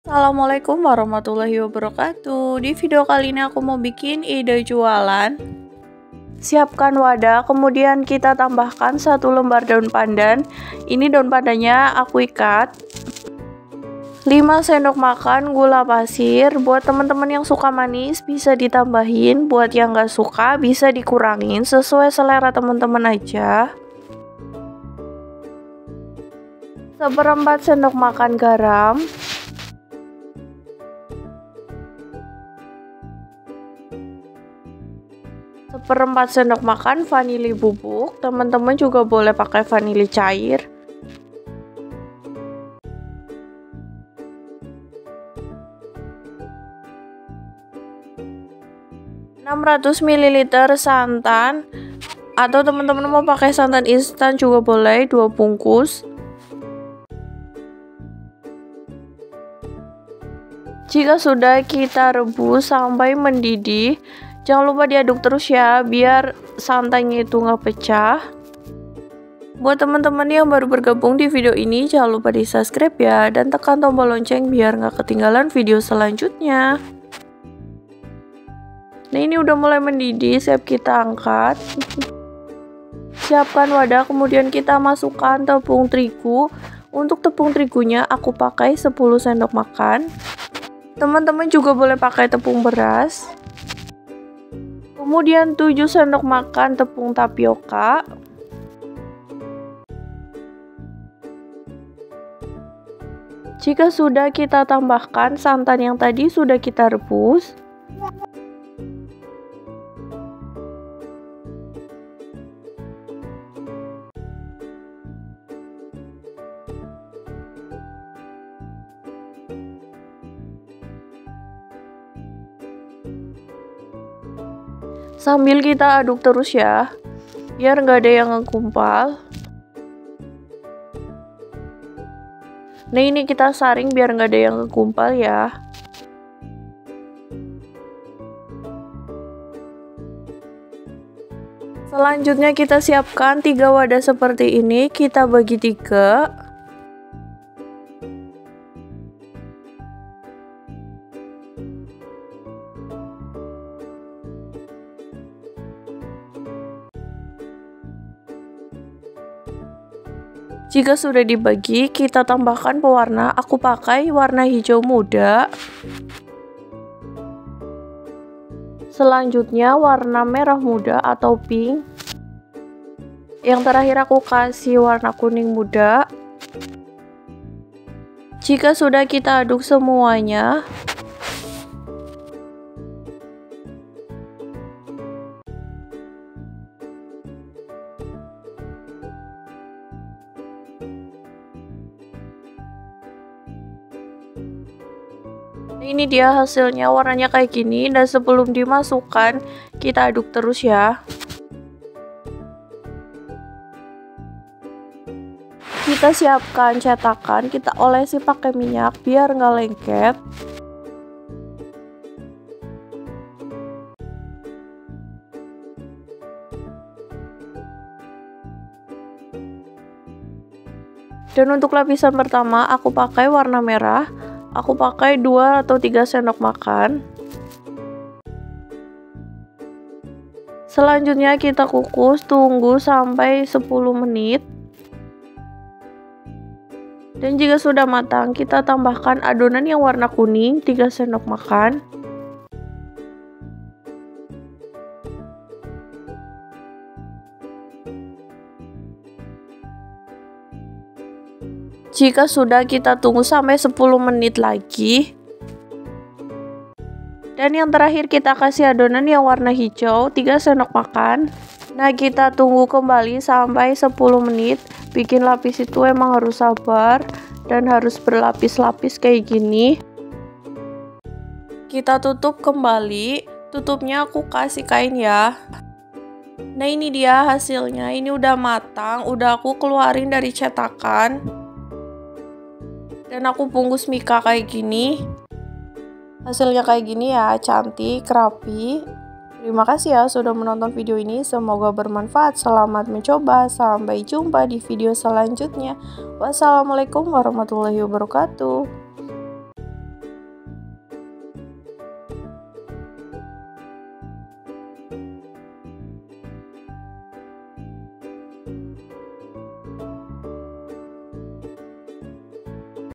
Assalamualaikum warahmatullahi wabarakatuh. Di video kali ini aku mau bikin ide jualan. Siapkan wadah, kemudian kita tambahkan 1 lembar daun pandan. Ini daun pandannya aku ikat. 5 sendok makan gula pasir. Buat teman-teman yang suka manis bisa ditambahin, buat yang gak suka bisa dikurangin sesuai selera teman-teman aja. 1/4 sendok makan garam. 1/4 sendok makan vanili bubuk. Teman-teman juga boleh pakai vanili cair. 600 ml santan, atau teman-teman mau pakai santan instan juga boleh, 2 bungkus. Jika sudah, kita rebus sampai mendidih. Jangan lupa diaduk terus ya, biar santannya itu nggak pecah. Buat teman-teman yang baru bergabung di video ini, jangan lupa di subscribe ya, dan tekan tombol lonceng biar nggak ketinggalan video selanjutnya. Nah, ini udah mulai mendidih, siap kita angkat. Siapkan wadah, kemudian kita masukkan tepung terigu. Untuk tepung terigunya aku pakai 10 sendok makan. Teman-teman juga boleh pakai tepung beras. Kemudian 7 sendok makan tepung tapioka. Jika sudah, kita tambahkan santan yang tadi sudah kita rebus. Sambil kita aduk terus ya, biar nggak ada yang ngekumpal. Nah, ini kita saring biar nggak ada yang ngekumpal ya. Selanjutnya kita siapkan 3 wadah seperti ini, kita bagi 3. Jika sudah dibagi, kita tambahkan pewarna. Aku pakai warna hijau muda. Selanjutnya warna merah muda atau pink. Yang terakhir aku kasih warna kuning muda. Jika sudah, kita aduk semuanya. Ini dia hasilnya, warnanya kayak gini. Dan sebelum dimasukkan, kita aduk terus ya. Kita siapkan cetakan, kita olesi pakai minyak biar nggak lengket. Dan untuk lapisan pertama aku pakai warna merah. Aku pakai 2 atau 3 sendok makan. Selanjutnya kita kukus, tunggu sampai 10 menit. Dan jika sudah matang, kita tambahkan adonan yang warna kuning, 3 sendok makan. Jika sudah, kita tunggu sampai 10 menit lagi. Dan yang terakhir kita kasih adonan yang warna hijau, 3 sendok makan. Nah, kita tunggu kembali sampai 10 menit. Bikin lapis itu emang harus sabar dan harus berlapis-lapis kayak gini. Kita tutup kembali. Tutupnya aku kasih kain ya. Nah, ini dia hasilnya. Ini udah matang, udah aku keluarin dari cetakan. Dan aku bungkus mika kayak gini. Hasilnya kayak gini ya, cantik, rapi. Terima kasih ya sudah menonton video ini, semoga bermanfaat. Selamat mencoba, sampai jumpa di video selanjutnya. Wassalamualaikum warahmatullahi wabarakatuh.